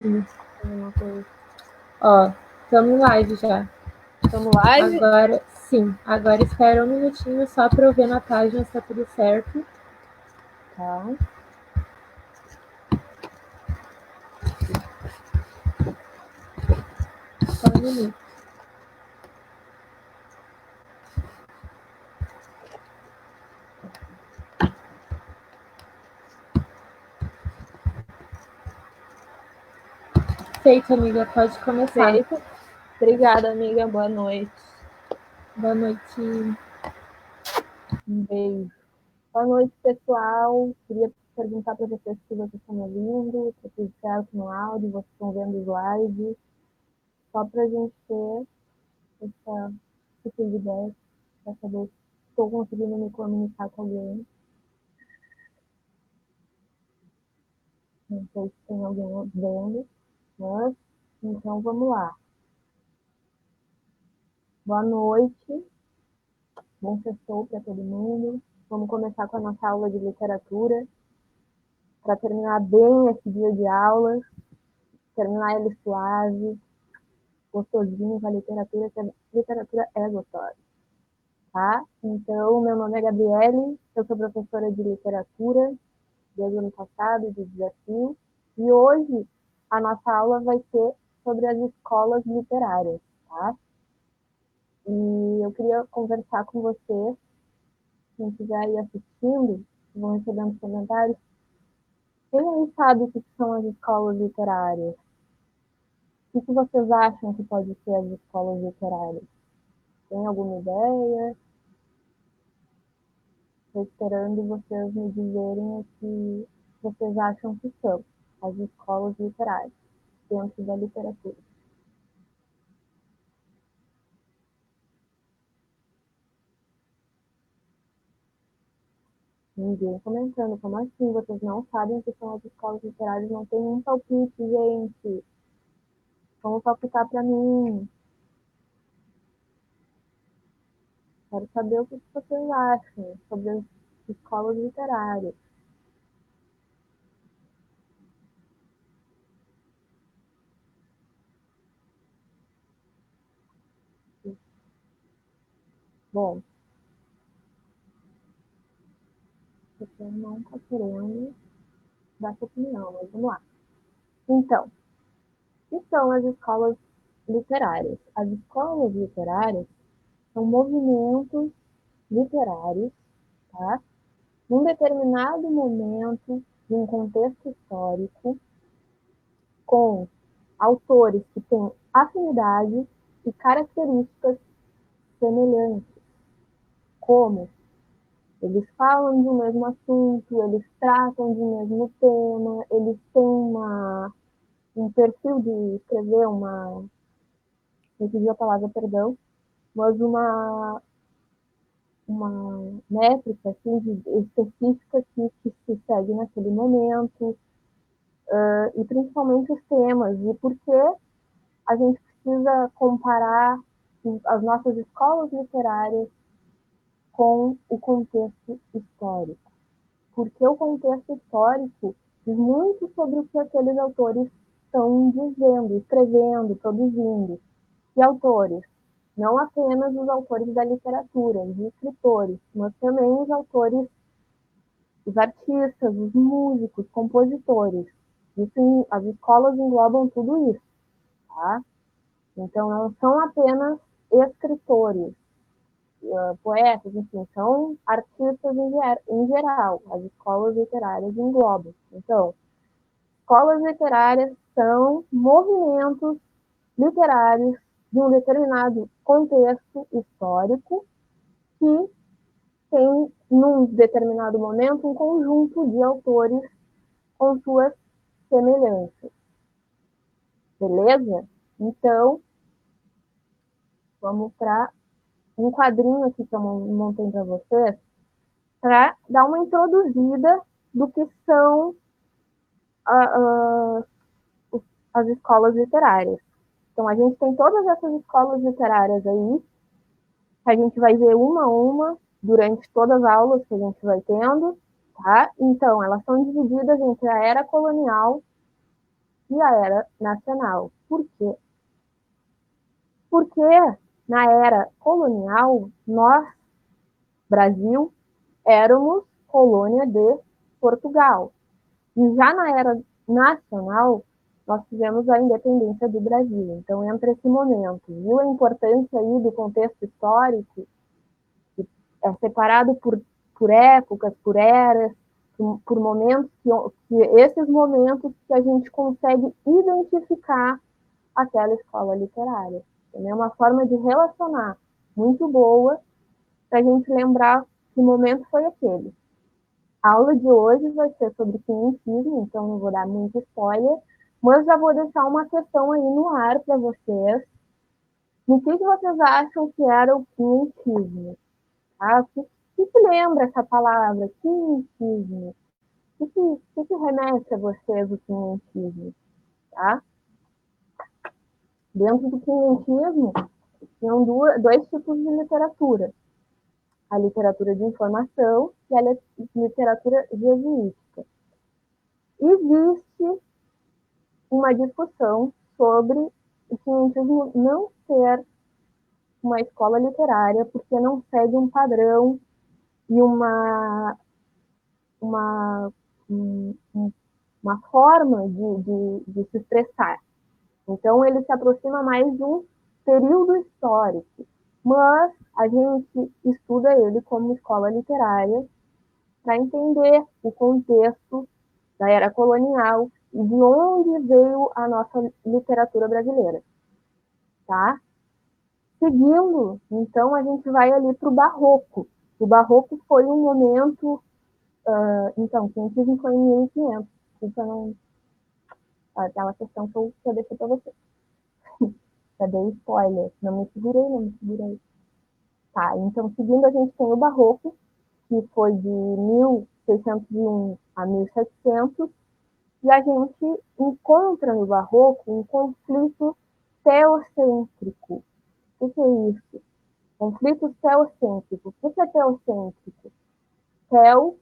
Isso. Alguma coisa. Ó, estamos live já. Estamos live? Agora, sim. Agora espera um minutinho só para eu ver na página se tá tudo certo. Tá. Só um minuto. Feito, amiga. Pode começar. Feito. Obrigada, amiga. Boa noite. Boa noite. Um beijo. Boa noite, pessoal. Queria perguntar para vocês se vocês estão me ouvindo, se tudo certo no áudio, vocês estão vendo os lives. Só para a gente ter esse feedback, para saber se estou conseguindo me comunicar com alguém. Não sei se tem alguém vendo, mas então vamos lá. Boa noite. Bom sextou para todo mundo. Vamos começar com a nossa aula de literatura, para terminar bem esse dia de aulas, terminar ele suave, gostosinho com a literatura, que a literatura é gostosa, tá? Então, meu nome é Gabriele, eu sou professora de literatura desde o ano passado, de desafio, e hoje a nossa aula vai ser sobre as escolas literárias, tá? E eu queria conversar com vocês, quem estiver aí assistindo, vão recebendo comentários. Quem aí sabe o que são as escolas literárias? O que vocês acham que pode ser as escolas literárias? Tem alguma ideia? Estou esperando vocês me dizerem o que vocês acham que são as escolas literárias dentro da literatura. Ninguém comentando. Como assim? Vocês não sabem o que são as escolas literárias? Não tem um palpite, gente. Vamos palpitar para mim. Quero saber o que vocês acham sobre as escolas literárias. Bom, você não está querendo dar sua opinião, mas vamos lá. Então, o que são as escolas literárias? As escolas literárias são movimentos literários, tá? Num determinado momento, de um contexto histórico, com autores que têm afinidades e características semelhantes, como eles falam de um mesmo assunto, eles tratam de um mesmo tema, eles têm um perfil de escrever não pedi a palavra, perdão, mas uma métrica assim, específica que se segue naquele momento, e principalmente os temas, e por que a gente precisa comparar as nossas escolas literárias com o contexto histórico. Porque o contexto histórico diz muito sobre o que aqueles autores estão dizendo, escrevendo, produzindo. E autores? Não apenas os autores da literatura, os escritores, mas também os autores, os artistas, os músicos, compositores. Isso, as escolas englobam tudo isso, tá? Então, não são apenas escritores, poetas, enfim, são artistas em geral. As escolas literárias englobam. Então, escolas literárias são movimentos literários de um determinado contexto histórico que tem, num determinado momento, um conjunto de autores com suas semelhanças. Beleza? Então, vamos para um quadrinho aqui que eu montei para vocês, para dar uma introduzida do que são a, as escolas literárias. Então, a gente tem todas essas escolas literárias aí, que a gente vai ver uma a uma durante todas as aulas que a gente vai tendo, tá? Então, elas são divididas entre a era colonial e a era nacional. Por quê? Porque na era colonial, nós, Brasil, éramos colônia de Portugal. E já na era nacional, nós tivemos a independência do Brasil. Então, entra esse momento. Viu a importância aí do contexto histórico? Que é separado por épocas, por eras, por momentos, que esses momentos que a gente consegue identificar aquela escola literária. É uma forma de relacionar muito boa para a gente lembrar que momento foi aquele. A aula de hoje vai ser sobre quinhentismo, então não vou dar muito spoiler, mas já vou deixar uma questão aí no ar para vocês. O que vocês acham que era o quinhentismo? Tá? O que lembra essa palavra, quinhentismo? O que remete a vocês o quinhentismo? Tá? Dentro do quinhentismo, tinham dois tipos de literatura. A literatura de informação e a literatura jesuítica. Existe uma discussão sobre o quinhentismo não ser uma escola literária, porque não segue um padrão e uma, uma forma de se expressar. Então, ele se aproxima mais de um período histórico, mas a gente estuda ele como escola literária para entender o contexto da era colonial e de onde veio a nossa literatura brasileira, tá? Seguindo, então, a gente vai ali para o Barroco. O Barroco foi um momento... então, quinhentismo foi em 1500. Desculpa, não... Aquela questão que eu deixei para você. Já dei spoiler. Não me segurei. Tá, então, seguindo, a gente tem o Barroco, que foi de 1601 a 1700, e a gente encontra no Barroco um conflito teocêntrico. O que é isso? Conflito teocêntrico. O que é teocêntrico? Teo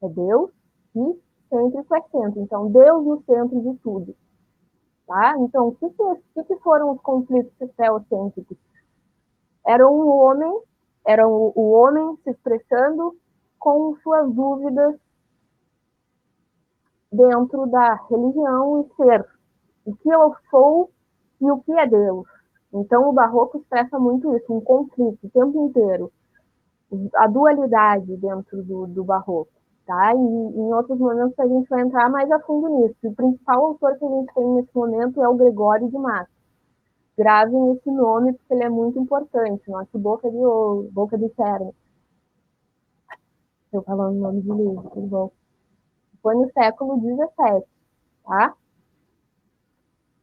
é Deus e cêntrico é centro. Então, Deus no centro de tudo. Tá? Então, o que foram os conflitos teocêntricos? Era o homem se expressando com suas dúvidas dentro da religião e ser o que eu sou e o que é Deus. Então, o Barroco expressa muito isso, um conflito o tempo inteiro, a dualidade dentro do Barroco. Tá? E em outros momentos a gente vai entrar mais a fundo nisso. O principal autor que a gente tem nesse momento é o Gregório de Matos. Gravem esse nome porque ele é muito importante, nosso boca de ouro, boca de ferro. Estou falando o nome de livro, tudo bom? Foi no século XVII, tá?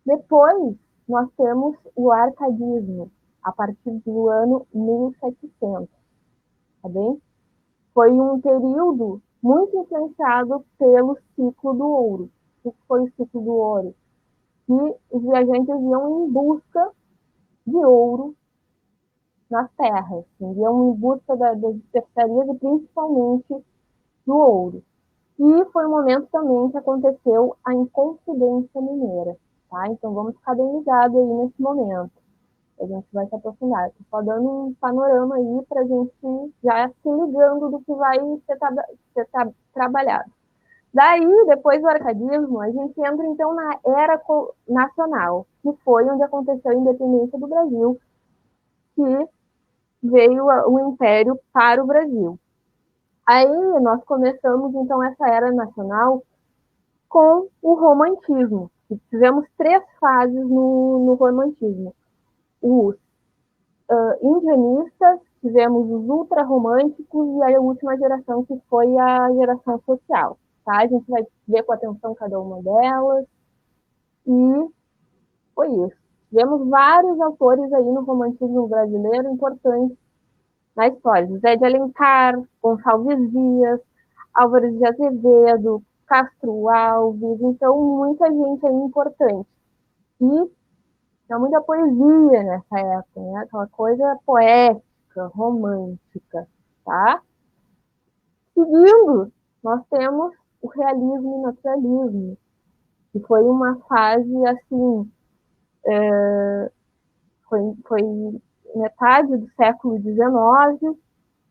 Depois, nós temos o arcadismo, a partir do ano 1700, tá bem? Foi um período muito influenciado pelo ciclo do ouro. O que foi o ciclo do ouro? Que os viajantes iam em busca de ouro nas terras, iam em busca das especiarias e principalmente do ouro. E foi um momento também que aconteceu a Inconfidência Mineira, tá? Então vamos ficar bem ligados aí nesse momento. A gente vai se aprofundar. Estou só dando um panorama aí para a gente já se ligando do que vai ser trabalhado. Daí, depois do arcadismo, a gente entra então na era nacional, que foi onde aconteceu a independência do Brasil, que veio o Império para o Brasil. Aí nós começamos então essa era nacional com o romantismo. Tivemos três fases no romantismo. Os indianistas, tivemos os ultrarromânticos e a última geração que foi a geração social. Tá? A gente vai ver com atenção cada uma delas. E foi isso. Tivemos vários autores aí no romantismo brasileiro importantes na história. José de Alencar, Gonçalves Dias, Álvares de Azevedo, Castro Alves, então muita gente aí importante. E tinha muita poesia nessa época, né? Aquela coisa poética, romântica, tá? Seguindo, nós temos o realismo e o naturalismo. E foi uma fase, assim, foi metade do século XIX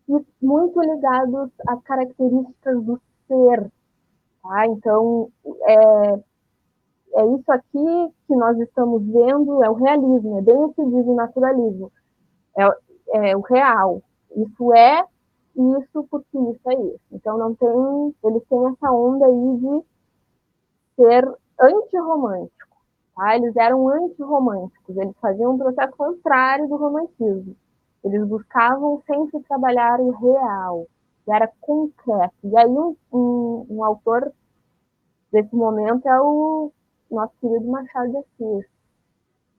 e muito ligados às características do ser, tá? Então, é isso aqui que nós estamos vendo, é o realismo, é bem o que diz o naturalismo, é o real. Isso é isso porque isso é isso. Então não tem, eles têm essa onda aí de ser antirromântico, tá? Eles eram antirromânticos, eles faziam um processo contrário do romantismo. Eles buscavam sempre trabalhar o real, que era concreto. E aí um autor desse momento é o nosso querido Machado de Assis.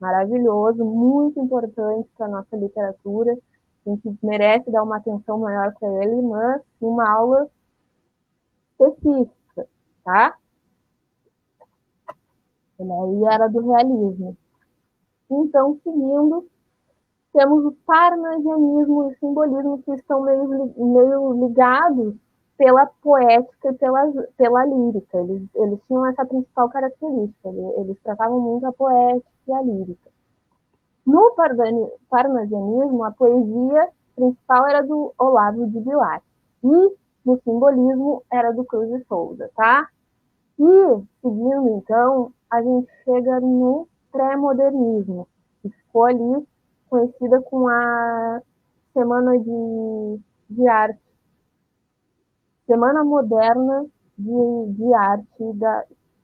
Maravilhoso, muito importante para a nossa literatura. A gente merece dar uma atenção maior para ele, mas uma aula específica, tá? Ele aí era do realismo. Então, seguindo, temos o parnasianismo e o simbolismo que estão meio ligados pela poética e pela lírica. Eles tinham essa principal característica. Eles tratavam muito a poética e a lírica. No parnasianismo, a poesia principal era do Olavo de Bilac. E no simbolismo era do Cruz de Souza, tá? E, seguindo, então, a gente chega no pré-modernismo, que ficou ali conhecida com a Semana de Arte, Semana Moderna de Arte,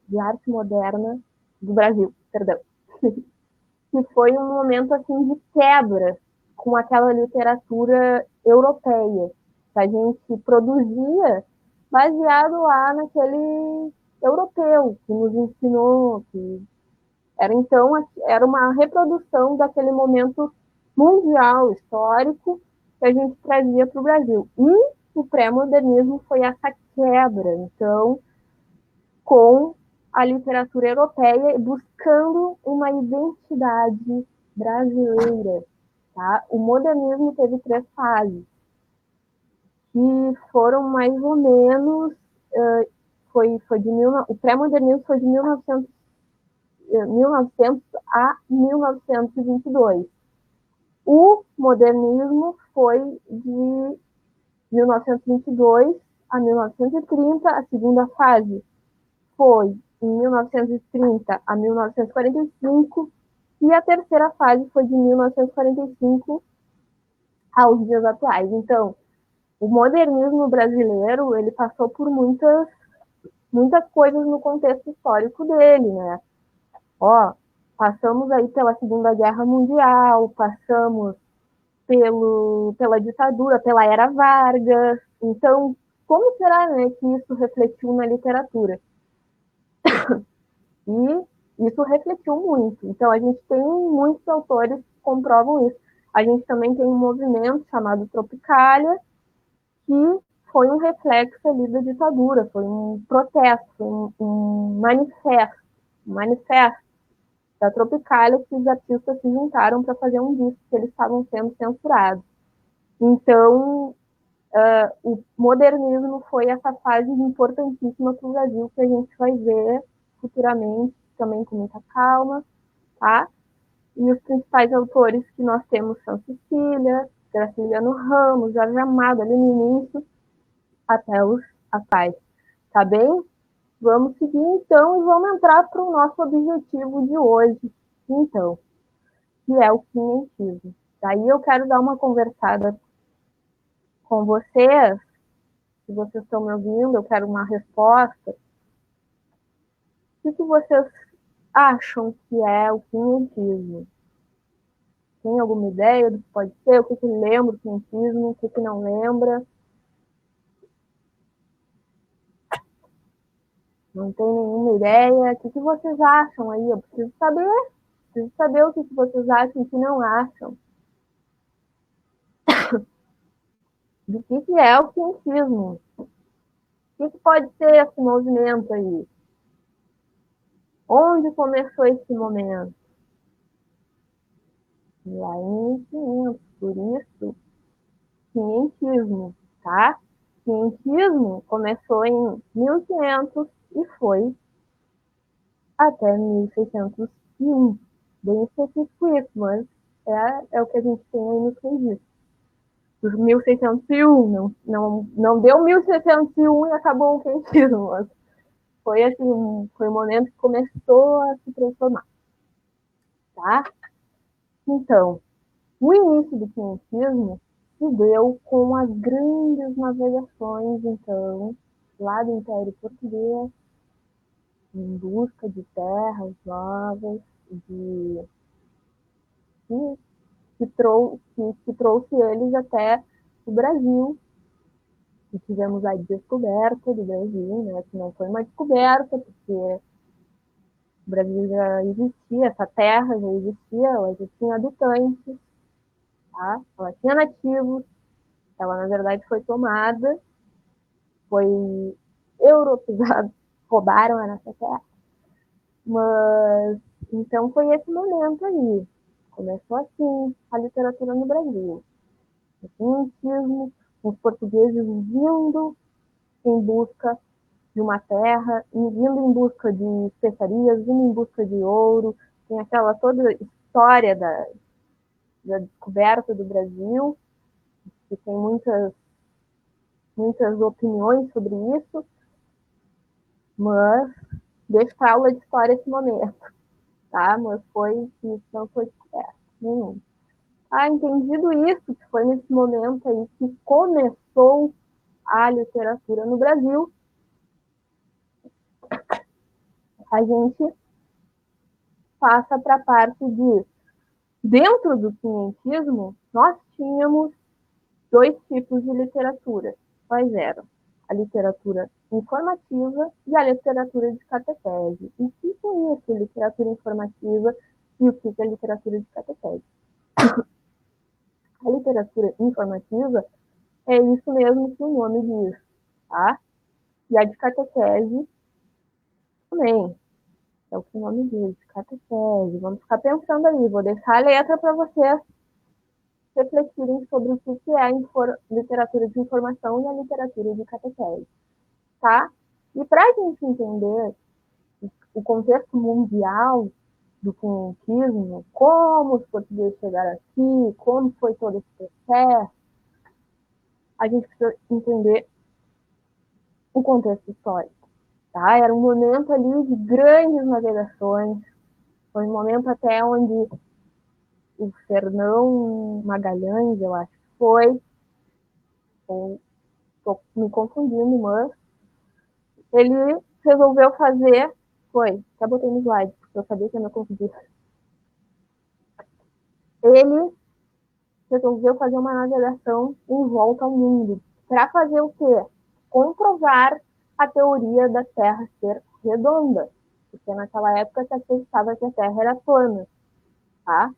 de Arte Moderna do Brasil, perdão. Que foi um momento assim de quebra com aquela literatura europeia que a gente produzia baseado lá naquele europeu que nos ensinou, que era então era uma reprodução daquele momento mundial histórico que a gente trazia para o Brasil. E o pré-modernismo foi essa quebra, então, com a literatura europeia, buscando uma identidade brasileira. Tá? O modernismo teve 3 fases, que foram mais ou menos. Foi de o pré-modernismo foi de 1900 a 1922. O modernismo foi de 1922 a 1930, a segunda fase foi em 1930 a 1945 e a terceira fase foi de 1945 aos dias atuais. Então, o modernismo brasileiro, ele passou por muitas coisas no contexto histórico dele, né? Ó, passamos aí pela Segunda Guerra Mundial, passamos pela ditadura, pela Era Vargas. Então, como será, né, que isso refletiu na literatura? E isso refletiu muito. Então, a gente tem muitos autores que comprovam isso. A gente também tem um movimento chamado Tropicália, que foi um reflexo ali da ditadura, foi um protesto, foi um manifesto da Tropicália que os artistas se juntaram para fazer um disco que eles estavam sendo censurados. Então, o modernismo foi essa fase importantíssima para o Brasil que a gente vai ver futuramente, também com muita calma, tá? E os principais autores que nós temos são Cecília, Graciliano Ramos, Jorge Amado, ali no início, até os atuais, tá bem? Vamos seguir então e vamos entrar para o nosso objetivo de hoje, então, que é o quinhentismo. Daí eu quero dar uma conversada com vocês, se vocês estão me ouvindo, eu quero uma resposta. O que vocês acham que é o quinhentismo? Tem alguma ideia do que pode ser? O que lembra o quinhentismo? O que não lembra? Não tem nenhuma ideia? O que vocês acham aí? Eu preciso saber o que vocês acham e o que não acham. Do que é o cientismo? O que pode ser esse movimento aí? Onde começou esse momento? Lá em 500, por isso, cientismo, tá? Cientismo começou em 1500 e foi até 1601. Bem específico isso, mas é o que a gente tem aí nos registros. 1601, não deu 1601 e acabou o quentismo, mas foi assim, foi um momento que começou a se transformar, tá? Então, o início do quentismo se deu com as grandes navegações, então, lá do Império Português, em busca de terras novas, de que trouxe eles até o Brasil. E tivemos a descoberta do Brasil, né, que não foi uma descoberta, porque o Brasil já existia, essa terra já existia, ela já tinha habitantes, tá? Ela tinha nativos, ela na verdade foi tomada, foi europeizada, roubaram a nossa terra. Mas, então foi esse momento aí. Começou assim a literatura no Brasil. O cientismo, os portugueses vindo em busca de uma terra, vindo em busca de especiarias, vindo em busca de ouro. Tem aquela toda história da descoberta do Brasil, que tem muitas opiniões sobre isso, mas deixa para aula de história esse momento, tá? Mas isso não foi descoberto nenhum. Entendido isso, que foi nesse momento aí que começou a literatura no Brasil, a gente passa para a parte de, dentro do quinhentismo, nós tínhamos dois tipos de literatura. Quais eram? A literatura informativa e a literatura de catequese. E o que é isso, literatura informativa, e o que é literatura de catequese? A literatura informativa é isso mesmo que o nome diz, tá? E a de catequese também, é o que o nome diz, catequese. Vamos ficar pensando aí, vou deixar a letra para vocês refletirem sobre o que é a literatura de informação e a literatura de catequese, tá? E para a gente entender o contexto mundial do quinhentismo, como os portugueses chegaram aqui, como foi todo esse processo, a gente precisa entender o contexto histórico, tá? Era um momento ali de grandes navegações, foi um momento até onde o Fernão Magalhães, eu acho que foi, ou estou me confundindo, mas ele resolveu fazer, até botei no slide, porque eu sabia que eu não confundir. Ele resolveu fazer uma navegação em volta ao mundo. Para fazer o quê? Comprovar a teoria da Terra ser redonda. Porque naquela época se acreditava que a Terra era plana. Tá?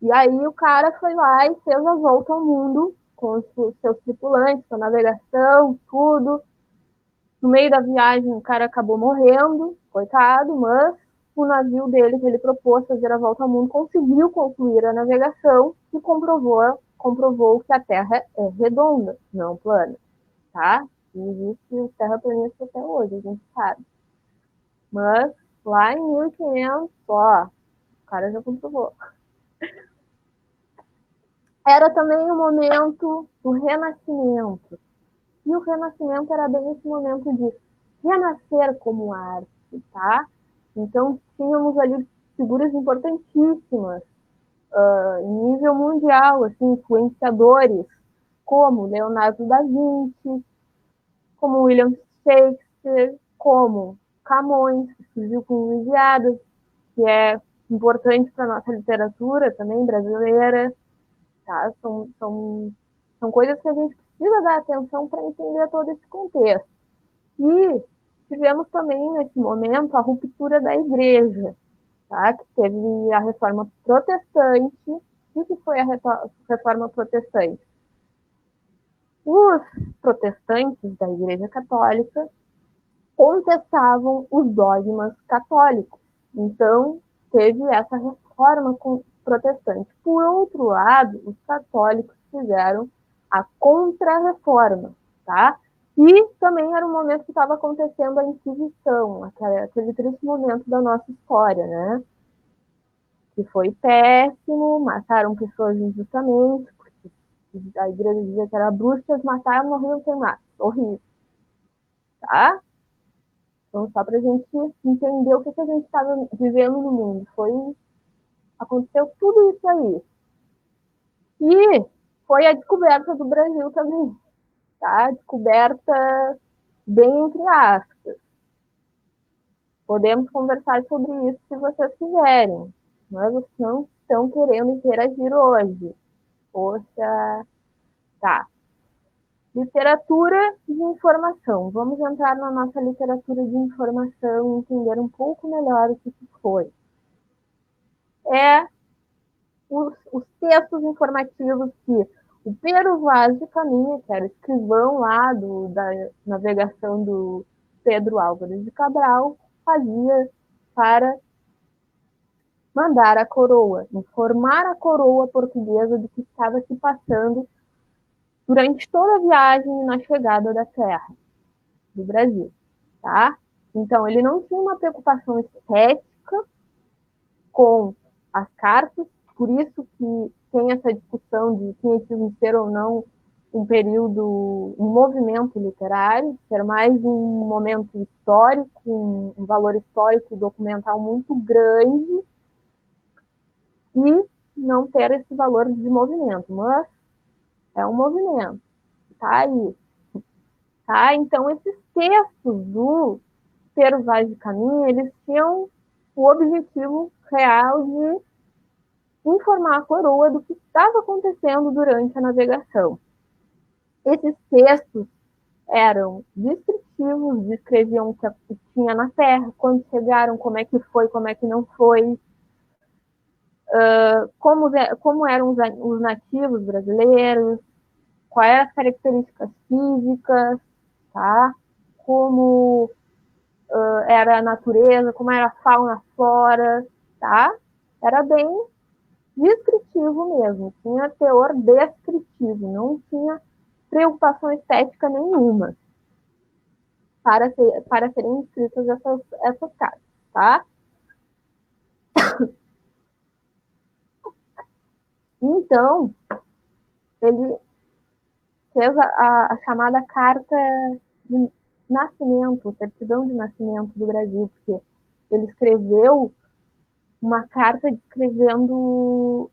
E aí o cara foi lá e fez a volta ao mundo com os seus tripulantes, com a navegação, tudo. No meio da viagem o cara acabou morrendo, coitado, mas o navio dele, que ele propôs fazer a volta ao mundo, conseguiu concluir a navegação e comprovou que a Terra é redonda, não plana, tá? E existe o terraplanista até hoje, a gente sabe. Mas lá em 1500, o cara já comprovou. Era também o momento do Renascimento. E o Renascimento era bem esse momento de renascer como arte, tá? Então, tínhamos ali figuras importantíssimas em nível mundial, assim, influenciadores, como Leonardo da Vinci, como William Shakespeare, como Camões, que surgiu com Lusíadas, que é importante para a nossa literatura também brasileira, tá? São coisas que a gente precisa dar atenção para entender todo esse contexto. E tivemos também, nesse momento, a ruptura da igreja, tá? Que teve a reforma protestante. O que foi a reforma protestante? Os protestantes da igreja católica contestavam os dogmas católicos. Então, teve essa reforma protestante. Por outro lado, os católicos fizeram a contra-reforma, tá? E também era um momento que estava acontecendo a Inquisição, aquele triste momento da nossa história, né? Que foi péssimo, mataram pessoas injustamente, porque a igreja dizia que era bruxas, mataram, morriam sem mata. Horrível, tá? Então, só para a gente entender o que a gente estava vivendo no mundo. Aconteceu tudo isso aí. E foi a descoberta do Brasil também, tá? Descoberta bem entre aspas. Podemos conversar sobre isso se vocês quiserem, mas vocês não estão querendo interagir hoje. Poxa, tá. Literatura de informação. Vamos entrar na nossa literatura de informação e entender um pouco melhor o que foi. É os textos informativos que o Pero Vaz de Caminha, que era escrivão lá da navegação do Pedro Álvares de Cabral, fazia para mandar a coroa, informar a coroa portuguesa do que estava se passando durante toda a viagem e na chegada da terra do Brasil, tá? Então, ele não tinha uma preocupação estética com as cartas, por isso que tem essa discussão de quinhentismo ser ou não um período, um movimento literário, ser mais um momento histórico, um valor histórico documental muito grande, e não ter esse valor de movimento, mas é um movimento, tá aí. Tá? Então, esses textos do Pero Vaz de Caminha, eles tinham o objetivo real de informar a coroa do que estava acontecendo durante a navegação. Esses textos eram descritivos, descreviam o que tinha na Terra, quando chegaram, como é que foi, como é que não foi, como eram os nativos brasileiros, quais eram as características físicas, tá? Como era a natureza, como era a fauna, a flora, tá? Era bem descritivo mesmo, tinha teor descritivo, não tinha preocupação estética nenhuma para serem escritas essas cartas, tá? Então, ele fez a chamada carta de nascimento, certidão de nascimento do Brasil, porque ele escreveu uma carta descrevendo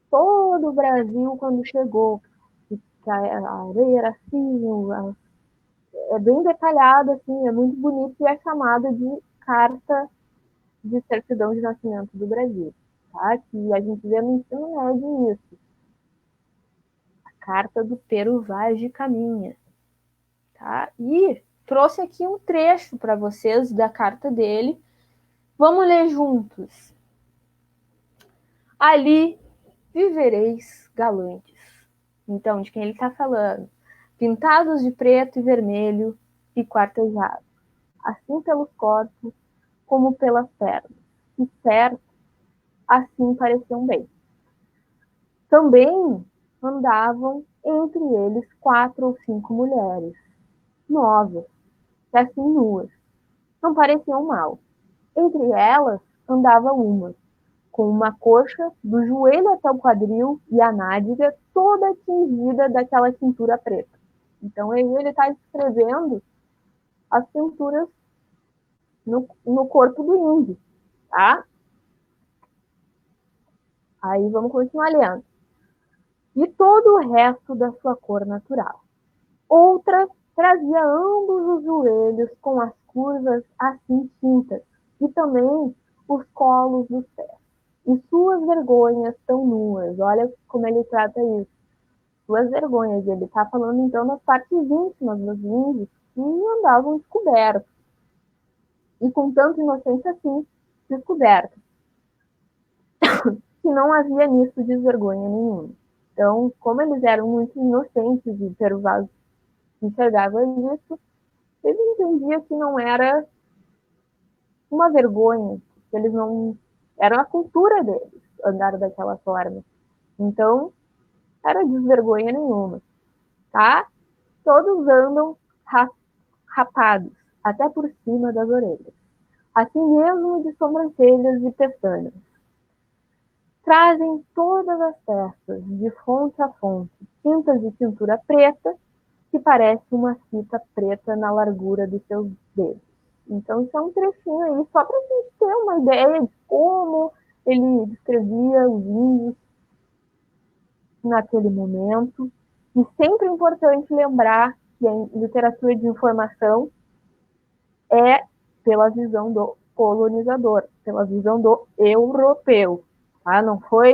todo o Brasil quando chegou, que a areia era assim, é bem detalhado, assim, é muito bonito e é chamada de carta de certidão de nascimento do Brasil, tá? Que a gente vê no ensino médio isso. A carta do Pero Vaz de Caminha, tá? E trouxe aqui um trecho para vocês da carta dele. Vamos ler juntos. Ali vivereis galantes. Então, de quem ele está falando? Pintados de preto e vermelho e quartejados, assim pelos corpos como pelas pernas. E certo, assim pareciam bem. Também andavam entre eles 4 ou 5 mulheres, novas, e assim nuas. Não pareciam mal. Entre elas andava uma, com uma coxa do joelho até o quadril e a nádega toda tingida daquela cintura preta. Então ele está descrevendo as cinturas no corpo do índio, tá? Aí vamos continuar lendo. E todo o resto da sua cor natural. Outra trazia ambos os joelhos com as curvas assim tintas, e também os colos dos pés. E suas vergonhas tão nuas. Olha como ele trata isso. Suas vergonhas. Ele está falando então das partes íntimas dos índios que andavam descobertos. E com tanta inocência assim, descobertos. Que não havia nisso desvergonha nenhuma. Então, como eles eram muito inocentes e Pero Vaz enxergava isso, ele entendia que não era uma vergonha, que eles não. Era a cultura deles andar daquela forma. Então, era desvergonha nenhuma, tá? Todos andam rapados, até por cima das orelhas, assim mesmo de sobrancelhas e pestanas. Trazem todas as peças, de fonte a fonte, tintas de tintura preta, que parece uma fita preta na largura dos seus dedos. Então, isso é um trechinho aí, só para a gente ter uma ideia de como ele descrevia os índios naquele momento. E sempre é importante lembrar que a literatura de informação é pela visão do colonizador, pela visão do europeu, tá? Não foi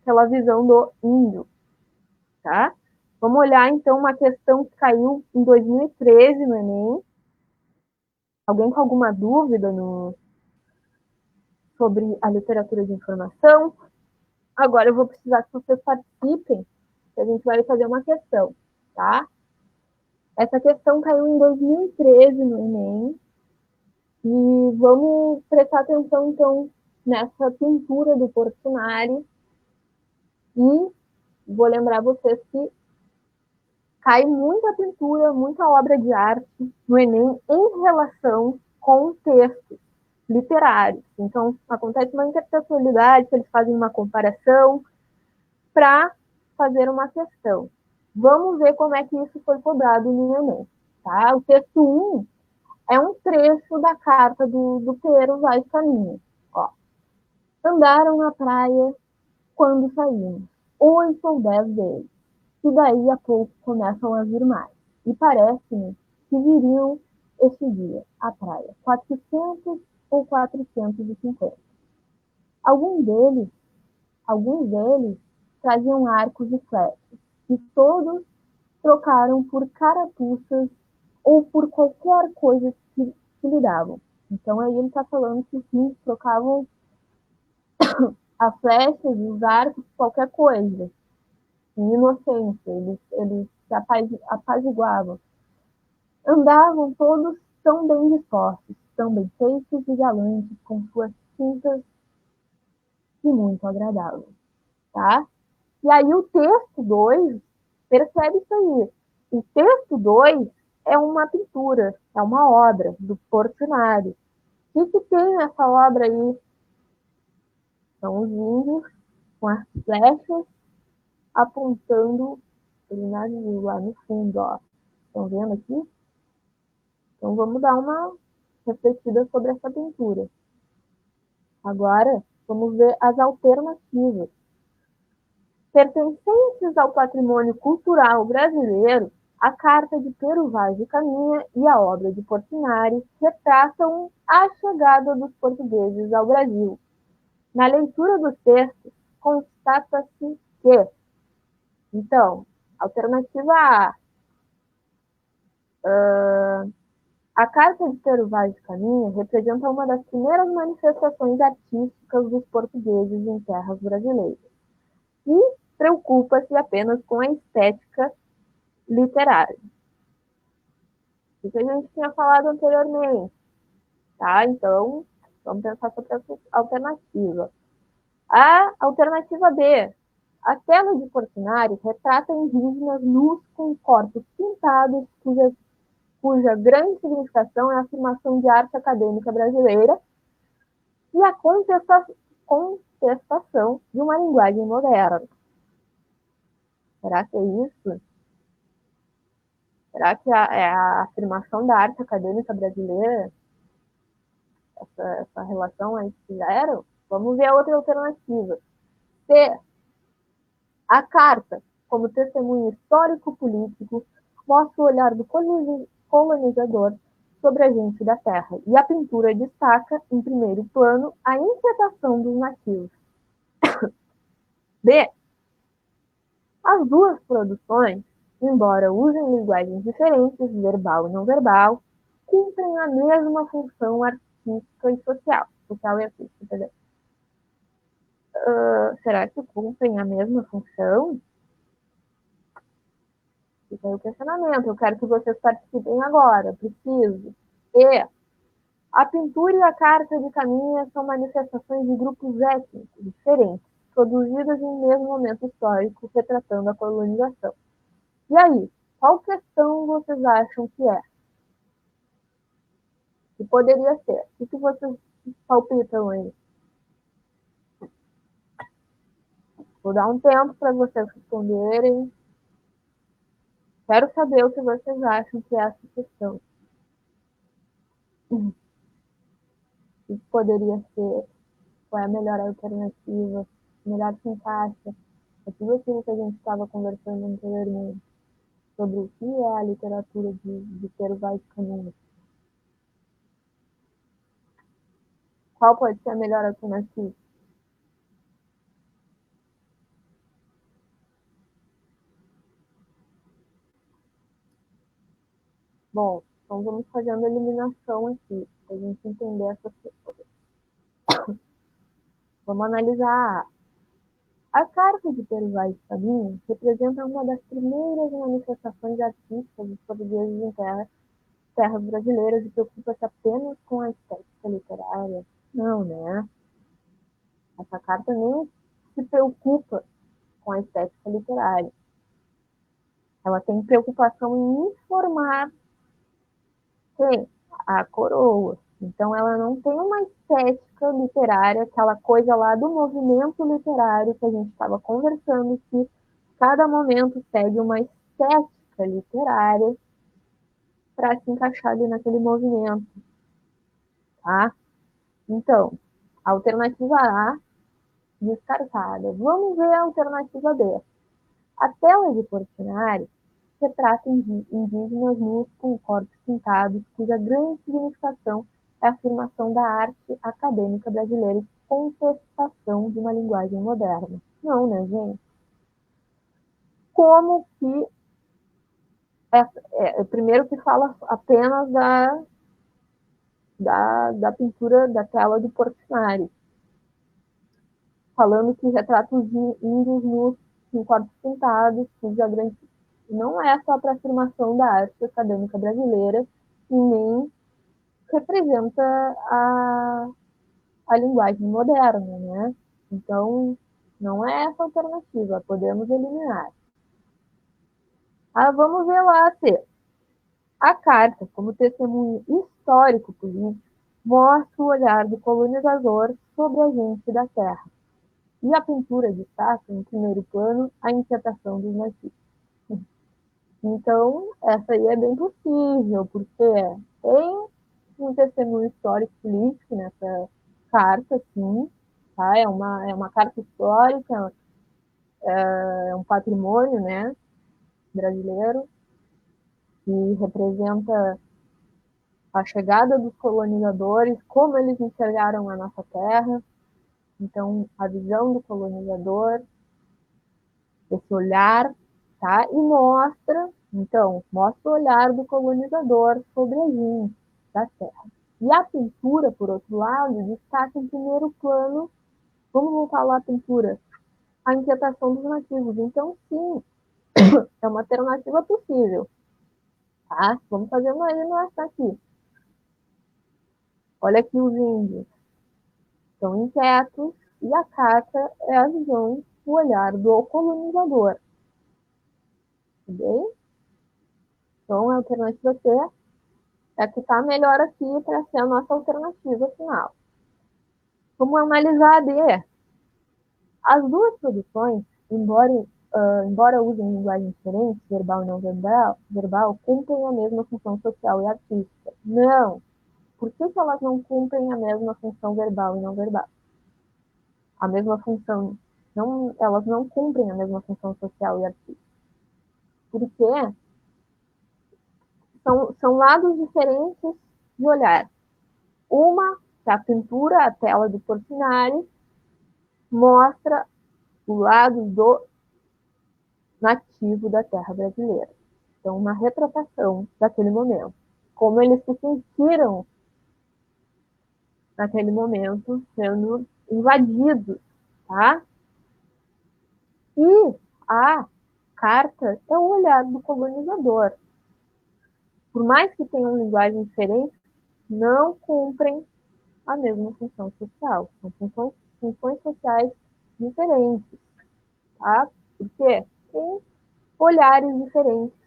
pela visão do índio, tá? Vamos olhar, então, uma questão que caiu em 2013 no Enem. Alguém com alguma dúvida sobre a literatura de informação? Agora eu vou precisar que vocês participem, que a gente vai fazer uma questão, tá? Essa questão caiu em 2013 no Enem. E vamos prestar atenção, então, nessa pintura do Portinari. E vou lembrar vocês que cai muita pintura, muita obra de arte no Enem em relação com textos literários. Então, acontece uma intertextualidade, eles fazem uma comparação para fazer uma questão. Vamos ver como é que isso foi cobrado no Enem. Tá? O texto 1 é um trecho da carta do Pero Vaz Caminha. Ó. Andaram na praia quando saímos, 8 ou 10 deles, e daí a pouco começam a vir mais. E parece-me que viriam este dia à praia, 400 ou 450. Alguns deles traziam arcos e flechas, e todos trocaram por carapuças ou por qualquer coisa que lhe davam. Então aí ele está falando que os índios trocavam as flechas e os arcos, qualquer coisa. Em inocência, eles se apaziguavam. Andavam todos tão bem dispostos, tão bem feitos e galantes, com suas tintas e muito agradável. Tá? E aí o texto 2, percebe isso aí. O texto 2 é uma pintura, é uma obra do Portinari. O que tem nessa obra aí? São os índios com as flechas apontando o navio lá no fundo, ó. Estão vendo aqui? Então vamos dar uma refletida sobre essa pintura. Agora, vamos ver as alternativas. Pertencentes ao patrimônio cultural brasileiro, a Carta de Pero Vaz de Caminha e a obra de Portinari retratam a chegada dos portugueses ao Brasil. Na leitura dos textos, constata-se que, então, alternativa A Carta de Pero Vaz de Caminha representa uma das primeiras manifestações artísticas dos portugueses em terras brasileiras e preocupa-se apenas com a estética literária. Isso a gente tinha falado anteriormente, tá? Então, vamos pensar sobre essa alternativa. A alternativa B. A tela de Portinari retrata indígenas nus com corpos pintados, cuja grande significação é a afirmação de arte acadêmica brasileira e a contestação de uma linguagem moderna. Será que é isso? Será que é a afirmação da arte acadêmica brasileira? Essa relação aí que fizeram? Vamos ver a outra alternativa. C. A carta, como testemunho histórico-político, mostra o olhar do colonizador sobre a gente da terra, e a pintura destaca, em primeiro plano, a inquietação dos nativos. B. As duas produções, embora usem linguagens diferentes, verbal e não verbal, cumprem a mesma função artística e social. Social e artística, entendeu? Será que cumprem a mesma função? Fica aí o questionamento. Eu quero que vocês participem agora. Preciso. E a pintura e a carta de Caminha são manifestações de grupos étnicos diferentes, produzidas em mesmo momento histórico, retratando a colonização. E aí, Qual questão vocês acham que é? Que poderia ser? O que vocês palpitam aí? Vou dar um tempo para vocês responderem. Quero saber o que vocês acham que é essa questão. O que poderia ser? Qual é a melhor alternativa? Melhor se encaixa? É tudo aquilo que a gente estava conversando anteriormente sobre o que é a literatura de ter vários caminhos. Qual pode ser a melhor alternativa? Bom, então vamos fazendo a eliminação aqui, para a gente entender essa questão. Vamos analisar a carta de Peruvais Caminho representa uma das primeiras manifestações artísticas dos portugueses em terras brasileiras e preocupa-se apenas com a estética literária. Não, né? Essa carta nem se preocupa com a estética literária. Ela tem preocupação em informar quem? A coroa. Então, ela não tem uma estética literária, aquela coisa lá do movimento literário que a gente estava conversando, que cada momento segue uma estética literária para se encaixar ali naquele movimento, tá? Então, alternativa A, descartada. Vamos ver a alternativa B. A tela de Portinari retrata indígenas nus com corpos pintados, cuja grande significação é a afirmação da arte acadêmica brasileira e contestação de uma linguagem moderna. Não, né, gente? Como que primeiro que fala apenas da pintura da tela do Portinari, falando que retrata os índios nus com corpos pintados, cuja grande não é só para afirmação da arte acadêmica brasileira e nem representa a linguagem moderna, né? Então, não é essa a alternativa, podemos eliminar. Vamos ver lá, T. A carta, como testemunho histórico político, mostra o olhar do colonizador sobre a gente da terra. E a pintura destaca, em primeiro plano, a inquietação dos nativos. Então, essa aí é bem possível, porque tem um testemunho histórico político nessa carta, sim, tá? É uma carta histórica, é um patrimônio, né, brasileiro, que representa a chegada dos colonizadores, como eles enxergaram a nossa terra, então a visão do colonizador, esse olhar, tá? E mostra o olhar do colonizador sobre a gente, da terra. E a pintura, por outro lado, destaca em primeiro plano, vamos voltar lá à pintura, a inquietação dos nativos. Então, sim, é uma alternativa possível. Tá? Vamos fazer uma eliminação aqui. Olha aqui os índios. Estão inquietos e a carta é a visão, o olhar do colonizador. Ok? Então, a alternativa C é que está melhor aqui para ser a nossa alternativa final. Vamos analisar a D. As duas produções, embora usem linguagem diferente, verbal e não verbal, cumprem a mesma função social e artística. Não. Por que elas não cumprem a mesma função verbal e não verbal? A mesma função, não, elas não cumprem a mesma função social e artística. Porque são lados diferentes de olhar. Uma, que é a pintura, a tela do Portinari, mostra o lado do nativo da terra brasileira. Então, uma retratação daquele momento. Como eles se sentiram naquele momento sendo invadidos, tá? E a carta é o olhar do colonizador. Por mais que tenham linguagem diferente, não cumprem a mesma função social. São funções sociais diferentes, tá? Porque tem olhares diferentes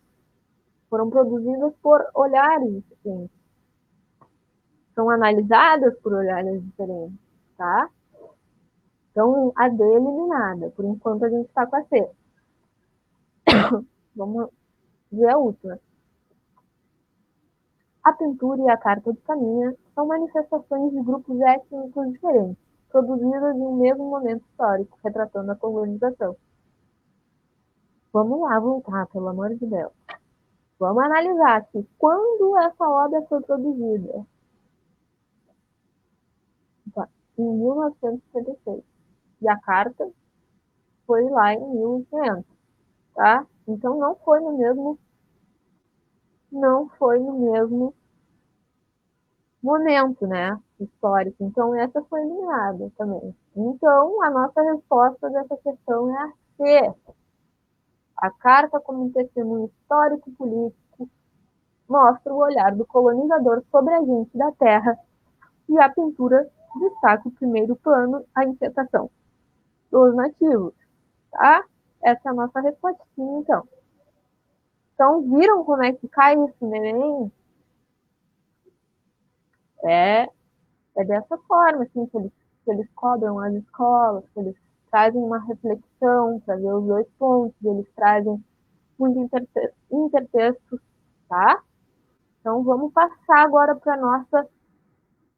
foram produzidas por olhares diferentes, são analisadas por olhares diferentes, tá? Então, a D é eliminada. Por enquanto, a gente está com a C. Vamos ver a última. A pintura e a carta de caminha são manifestações de grupos étnicos diferentes, produzidas em um mesmo momento histórico, retratando a colonização. Vamos lá voltar, pelo amor de Deus. Vamos analisar aqui quando essa obra foi produzida. Em 1956. E a carta foi lá em 1500, tá? Então não foi no mesmo momento, né, histórico. Então essa foi eliminada também. Então a nossa resposta dessa questão é a C. A carta, como um testemunho histórico político, mostra o olhar do colonizador sobre a gente da terra, e a pintura destaca o primeiro plano, a inquietação dos nativos, tá? Essa é a nossa respostinha, então. Então, viram como é que cai isso no Enem? É dessa forma, assim, que eles cobram as escolas, que eles trazem uma reflexão para ver os dois pontos, eles trazem muito intertextos, tá? Então, vamos passar agora para a nossa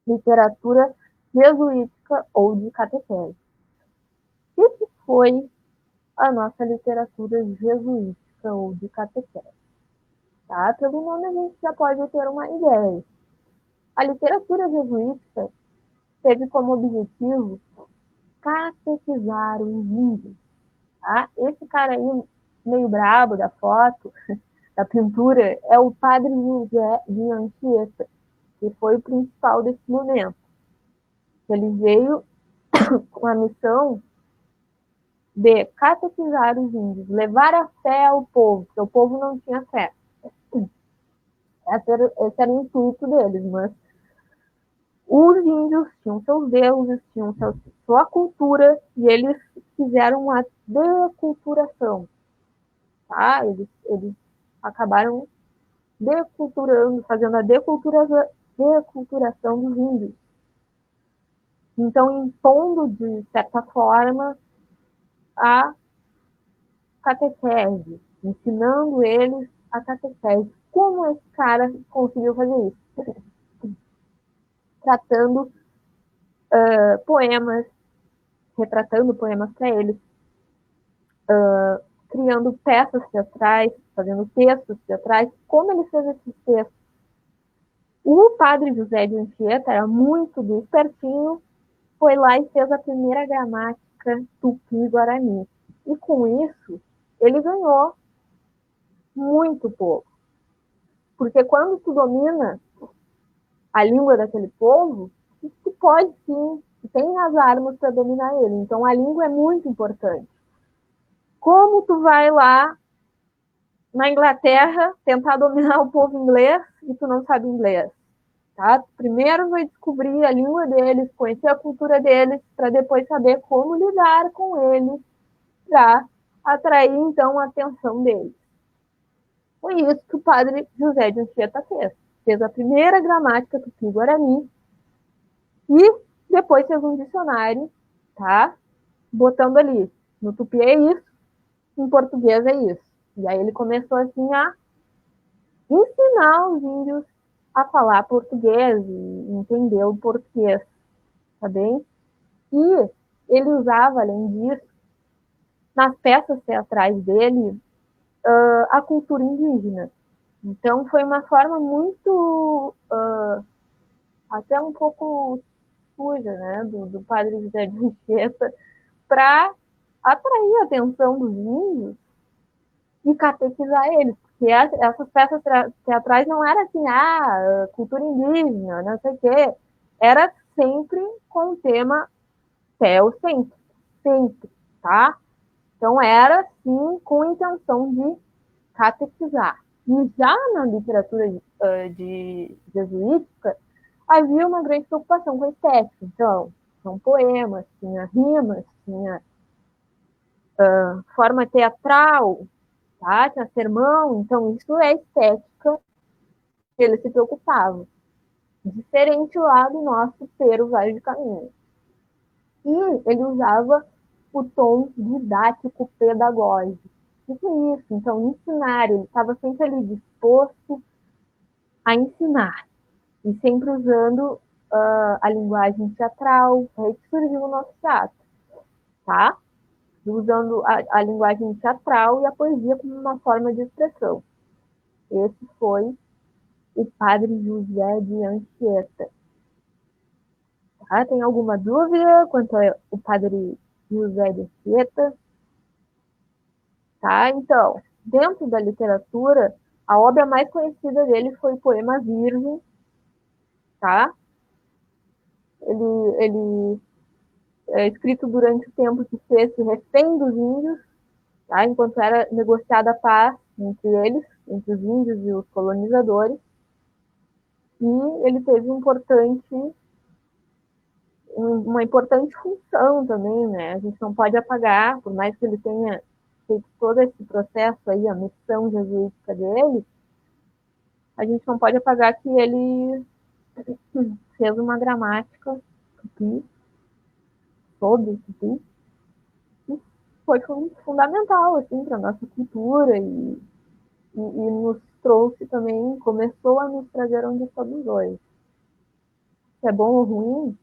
literatura jesuítica ou de catequese. O que foi a nossa literatura jesuítica ou de catequese? Tá? Pelo nome a gente já pode ter uma ideia. A literatura jesuítica teve como objetivo catequizar os índios. Tá? Esse cara aí, meio brabo da foto, da pintura, é o padre José de Anchieta, que foi o principal desse momento. Ele veio com a missão de catequizar os índios, levar a fé ao povo, porque o povo não tinha fé. Esse era o intuito deles, mas os índios tinham seus deuses, tinham sua cultura, e eles fizeram uma deculturação. Tá? Eles acabaram deculturando, fazendo a deculturação dos índios. Então, impondo, de certa forma, a catequese, ensinando eles a catequese. Como esse cara conseguiu fazer isso? Tratando poemas, retratando poemas para eles, criando peças teatrais, fazendo textos teatrais. Como ele fez esses textos? O padre José de Anchieta era muito espertinho, foi lá e fez a primeira gramática tupi-guarani. E com isso, ele ganhou muito pouco. Porque quando tu domina a língua daquele povo, tu pode sim, tu tem as armas para dominar ele. Então a língua é muito importante. Como tu vai lá na Inglaterra tentar dominar o povo inglês e tu não sabe inglês? Tá? Primeiro vai descobrir a língua deles, conhecer a cultura deles, para depois saber como lidar com eles, para atrair então a atenção deles. Foi isso que o padre José de Anchieta fez. Fez a primeira gramática tupi-guarani e depois fez um dicionário, tá? Botando ali, no tupi é isso, em português é isso. E aí ele começou assim a ensinar os índios a falar português e entender o português, tá bem? E ele usava, além disso, nas peças teatrais dele, a cultura indígena. Então foi uma forma muito, até um pouco suja, né, do padre José de Anchieta, para atrair a atenção dos índios e catequizar eles. Porque essas peças teatrais não era assim, cultura indígena, não sei o quê. Era sempre com o tema teocêntrico, sempre, tá? Então era, sim, com a intenção de catequizar. E já na literatura de jesuítica, havia uma grande preocupação com a estética. Então, são poemas, tinha rimas, tinha forma teatral, tá? Tinha sermão, então isso é estética que ele se preocupava. Diferente lá do nosso Pero Vale de Caminho. E ele usava o tom didático pedagógico. O que é isso? Então, ensinar, ele estava sempre ali disposto a ensinar, e sempre usando a linguagem teatral, aí que surgiu o nosso teatro, tá? Usando a linguagem teatral e a poesia como uma forma de expressão. Esse foi o padre José de Anchieta. Tá? Tem alguma dúvida quanto ao padre José de Anchieta? Tá? Então, dentro da literatura, a obra mais conhecida dele foi o Poema Virgem, tá? Ele é escrito durante o tempo que fez refém dos índios, tá? Enquanto era negociada a paz entre eles, entre os índios e os colonizadores, e ele teve uma importante função também, né? A gente não pode apagar, por mais que ele tenha feito todo esse processo aí, a missão jesuítica dele, a gente não pode apagar que ele fez uma gramática tupi, sobre tupi, e foi fundamental assim para nossa cultura e nos trouxe também, começou a nos trazer onde estamos hoje. Se é bom ou ruim,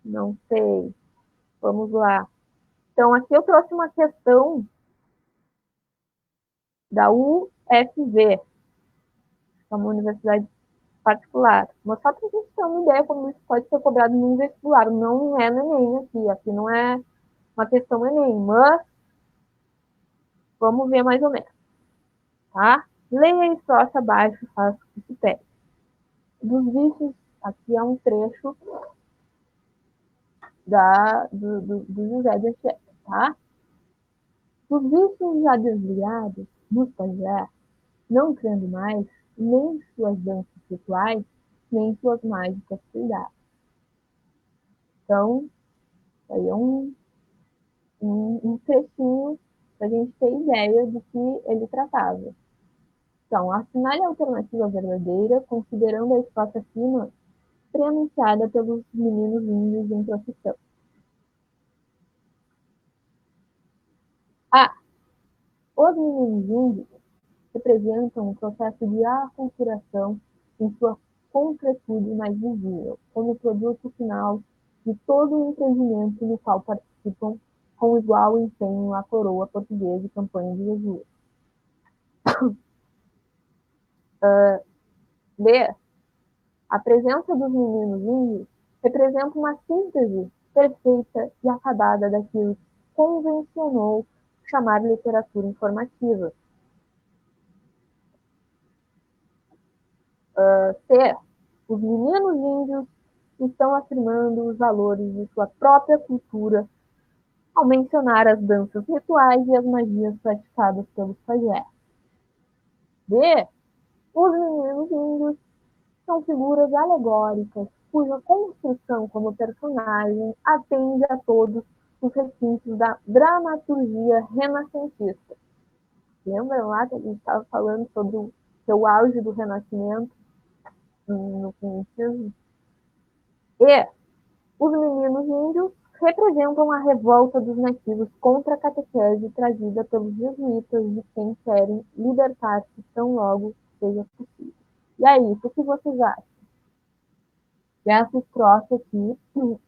não sei. Vamos lá. Então, aqui eu trouxe uma questão da UFV, que é uma universidade particular. Mas só para a gente ter uma ideia como isso pode ser cobrado num vestibular. Não é no Enem aqui. Aqui não é uma questão Enem, mas vamos ver mais ou menos. Tá? Leia a estrofe abaixo, faça o que se pede. Dos vícios, aqui é um trecho do José de Anchieta, tá? Dos vícios já desviados, nos pajés, não crendo mais, nem suas danças rituais, nem suas mágicas cuidadas. Então, aí é um trechinho para a gente ter ideia do que ele tratava. Então, assinale a alternativa verdadeira, considerando a estrofe acima preanunciada pelos meninos índios em procissão. A. Os meninos índios representam o processo de aculturação em sua concretude mais visível, como produto final de todo o empreendimento no qual participam com igual empenho a coroa portuguesa e campanha de Jesus. B. A presença dos meninos índios representa uma síntese perfeita e acabada daquilo que convencionou chamar literatura informativa. C. Os meninos índios estão afirmando os valores de sua própria cultura ao mencionar as danças rituais e as magias praticadas pelos pajés. D. Os meninos índios são figuras alegóricas cuja construção como personagem atende a todos os requintes da dramaturgia renascentista. Lembra lá que a gente estava falando sobre o seu auge do Renascimento no Renascentismo? E os meninos índios representam a revolta dos nativos contra a catequese trazida pelos jesuítas de quem querem libertar-se tão logo seja possível. E aí, o que vocês acham? Dessa estrofe aqui, o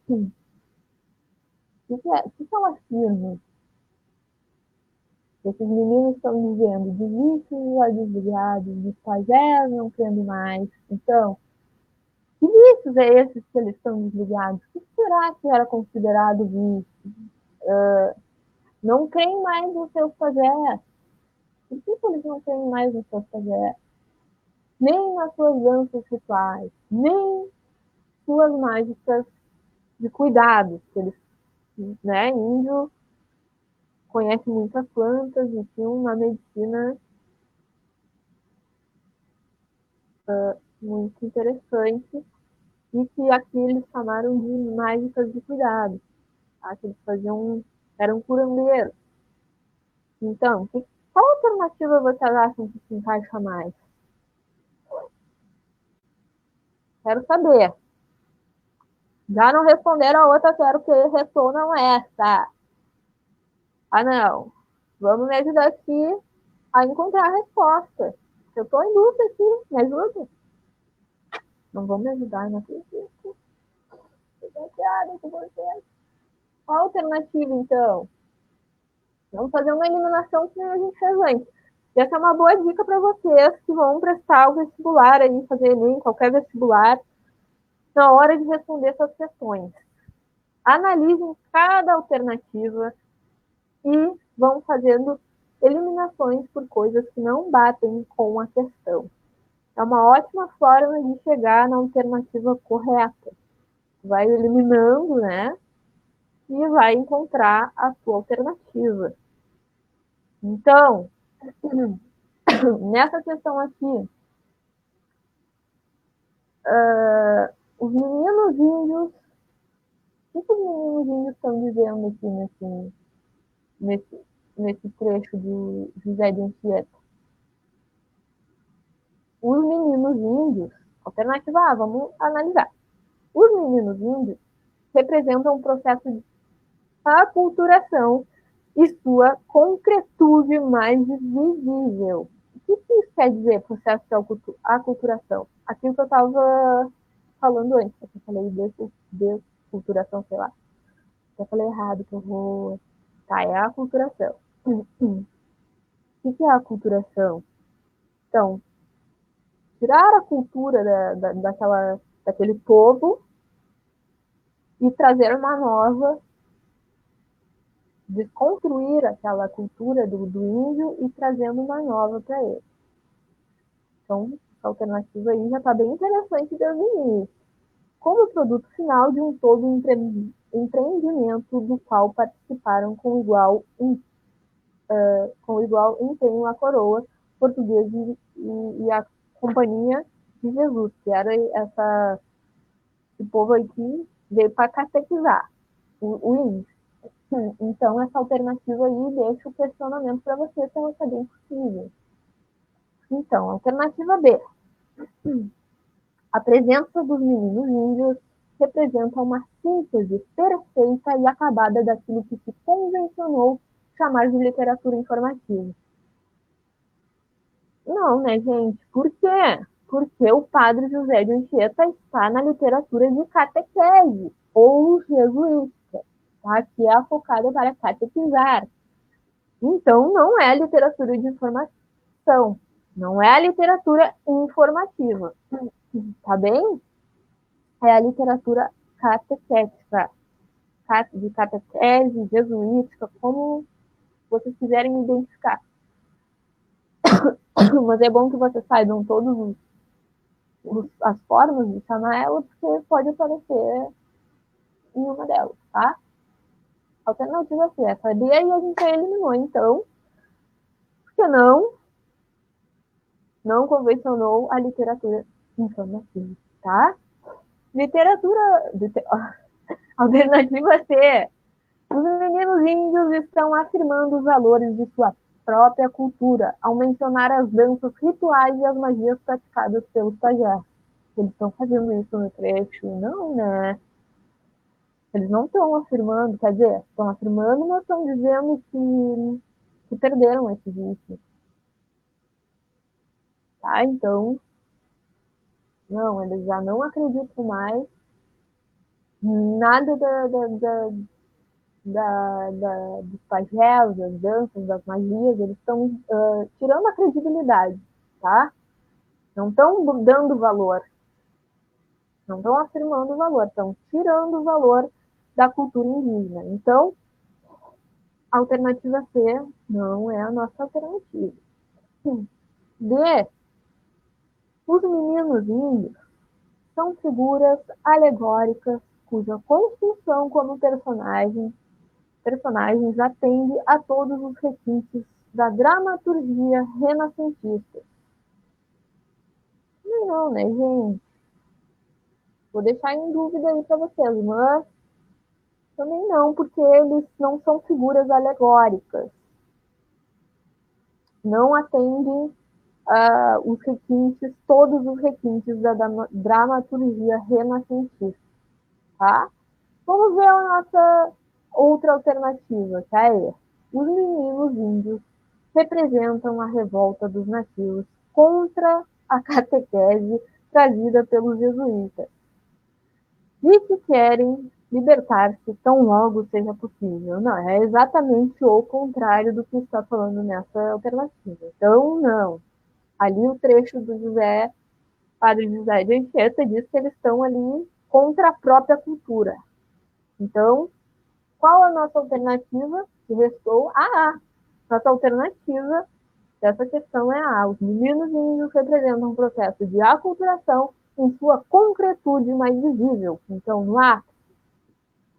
que ela afirma? Esses meninos estão dizendo de vícios a desligados, dos pajés não crendo mais. Então, que vícios é esses que eles estão desligados? O que será que era considerado vício? Não creem mais nos seus pajés. Por que eles não creem mais nos seus pajés? Nem nas suas danças rituais, nem suas mágicas de cuidados, que eles, né, índio conhece muitas plantas e tinha uma medicina muito interessante e que aqui eles chamaram de mágicas de cuidado, tá? Que eles eram curandeiros. Então, qual a alternativa vocês acham que se encaixa mais? Quero saber. Já não responderam a outra, quero que respondam essa. Ah, não. Vamos me ajudar aqui a encontrar a resposta. Eu estou em dúvida aqui, me ajuda. Não vão me ajudar, não acredito. Estou chateada com vocês. Qual a alternativa, então? Vamos fazer uma eliminação que a gente fez antes. E essa é uma boa dica para vocês que vão prestar o vestibular aí, fazer Enem, qualquer vestibular, na hora de responder essas questões. Analisem cada alternativa e vão fazendo eliminações por coisas que não batem com a questão. É uma ótima forma de chegar na alternativa correta. Vai eliminando, né? E vai encontrar a sua alternativa. Então, nessa questão aqui, os meninos índios, o que os meninos índios estão dizendo aqui nesse trecho de José de Anchieta? Os meninos índios, alternativa A, vamos analisar. Os meninos índios representam um processo de aculturação e sua concretude mais visível. O que isso quer dizer, processo de aculturação? Aquilo que eu estava falando antes, eu falei desculturação, sei lá. Eu falei errado, que eu vou... Tá, é a aculturação. O que é a aculturação? Então, tirar a cultura daquele povo e trazer uma nova, desconstruir aquela cultura do índio e trazendo uma nova para ele. Então, essa alternativa aí já está bem interessante desde o início. Como produto final de um todo empreendimento do qual participaram com igual empenho a coroa portuguesa e a Companhia de Jesus, que era esse povo aí que veio para catequizar o índio. Então, essa alternativa aí deixa o questionamento para você se ela está bem possível. Então, alternativa B. A presença dos meninos índios representa uma síntese perfeita e acabada daquilo que se convencionou chamar de literatura informativa. Não, né, gente? Por quê? Porque o padre José de Anchieta está na literatura de catequese, ou jesuítica, tá? Que é focada para catequizar. Então, não é literatura de informação, não é a literatura informativa, tá bem? É a literatura catequética, de catequese, jesuítica, como vocês quiserem identificar. Mas é bom que vocês saibam todas as formas de chamar ela, porque pode aparecer em uma delas, tá? Alternativa C, essa B aí a gente já eliminou, então, porque não convencionou a literatura informativa, tá? Alternativa C. Os meninos índios estão afirmando os valores de sua própria cultura, ao mencionar as danças rituais e as magias praticadas pelos pajés. Eles estão fazendo isso no trecho? Não, né? Eles não estão afirmando, quer dizer, estão afirmando, mas estão dizendo que perderam esse vício. Tá? Então, não, eles já não acreditam mais nada dos pajés, das danças, das magias, eles estão tirando a credibilidade, tá? Não estão dando valor, não estão afirmando o valor, estão tirando o valor da cultura indígena. Então, a alternativa C não é a nossa alternativa. D. Os meninos índios são figuras alegóricas cuja construção como personagens atende a todos os requintes da dramaturgia renascentista. Não, né, gente? Vou deixar em dúvida aí para vocês, mas também não, porque eles não são figuras alegóricas. não atende os requintes, todos os requintes da dramaturgia renascentista, tá? Vamos ver a nossa outra alternativa, que é os meninos índios representam a revolta dos nativos contra a catequese trazida pelos jesuítas e que querem libertar-se tão logo seja possível. Não, é exatamente o contrário do que está falando nessa alternativa. Então, não. Ali o trecho do José, Padre José de Anchieta, diz que eles estão ali contra a própria cultura. Então, qual a nossa alternativa? Que restou a A. Nossa alternativa dessa questão é a A. Os meninos índios representam um processo de aculturação em sua concretude mais visível. Então, no A,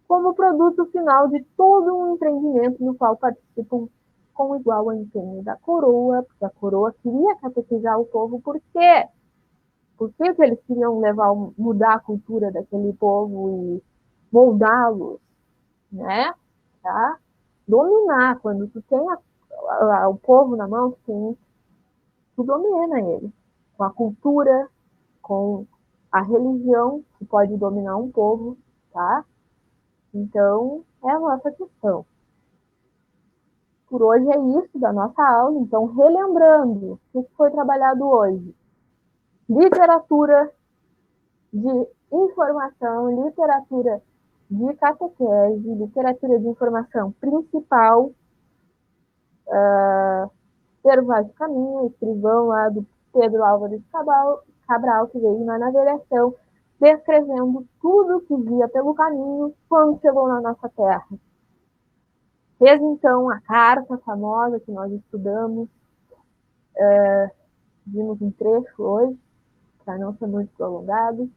como produto final de todo um empreendimento no qual participam com igual empenho da coroa, porque a coroa queria catequizar o povo, por quê? Por que eles queriam mudar a cultura daquele povo e moldá-los, né? Tá? Dominar, quando tu tem o povo na mão, tu domina ele. Com a cultura, com a religião, que pode dominar um povo, tá? Então, é a nossa questão. Por hoje é isso da nossa aula. Então, relembrando o que foi trabalhado hoje. Literatura de informação, literatura de catequese, literatura de informação principal, Pedro Vaz de Caminha, escrivão lá do Pedro Álvares Cabral, que veio na navegação, descrevendo tudo que via pelo caminho quando chegou na nossa terra. Fez, então, a carta famosa que nós estudamos, vimos um trecho hoje, para não ser muito prolongado,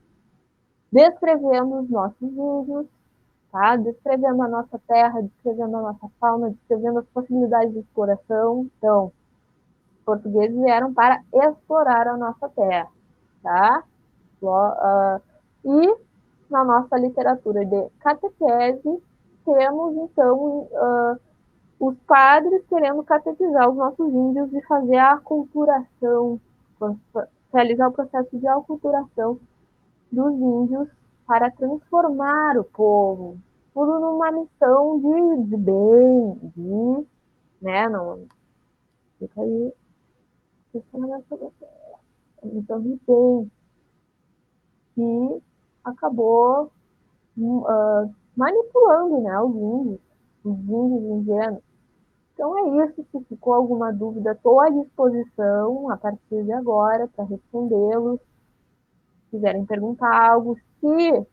descrevendo os nossos índios, tá? Descrevendo a nossa terra, descrevendo a nossa fauna, descrevendo as possibilidades de exploração. Então, os portugueses vieram para explorar a nossa terra, tá? E na nossa literatura de catequese, temos, então, os padres querendo catequizar os nossos índios e fazer a aculturação, realizar o processo de aculturação dos índios para transformar o povo, tudo numa missão de bem, né, não, fica aí, missão de bem, que acabou manipulando, né, os índios ingênuos. Então é isso, se ficou alguma dúvida, estou à disposição a partir de agora para respondê-los. Se quiserem perguntar algo, se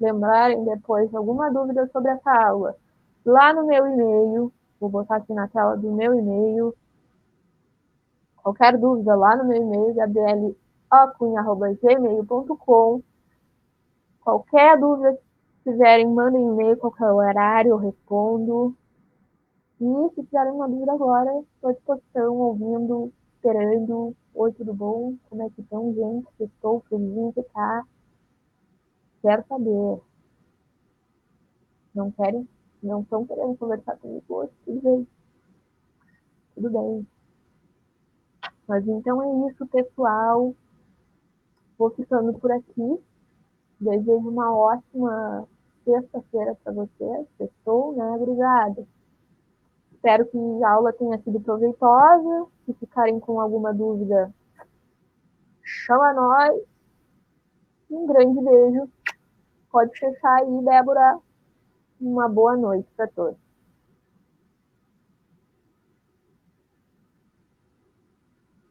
lembrarem depois de alguma dúvida sobre essa aula, lá no meu e-mail, vou botar aqui na tela do meu e-mail, qualquer dúvida lá no meu e-mail, gabrieleocunha@gmail.com. Qualquer dúvida que quiserem, mandem e-mail, qualquer horário eu respondo. E se tiverem uma dúvida agora, estou à disposição, ouvindo, esperando. Oi, tudo bom? Como é que estão, gente? Estou feliz de estar. Quero saber. Não querem? Não estão querendo conversar comigo hoje? Tudo bem. Tudo bem. Mas então é isso, pessoal. Vou ficando por aqui. Desejo uma ótima sexta-feira para vocês. Sextou, né? Obrigada. Espero que a aula tenha sido proveitosa. Se ficarem com alguma dúvida, chama nós. Um grande beijo. Pode fechar aí, Débora. Uma boa noite para todos.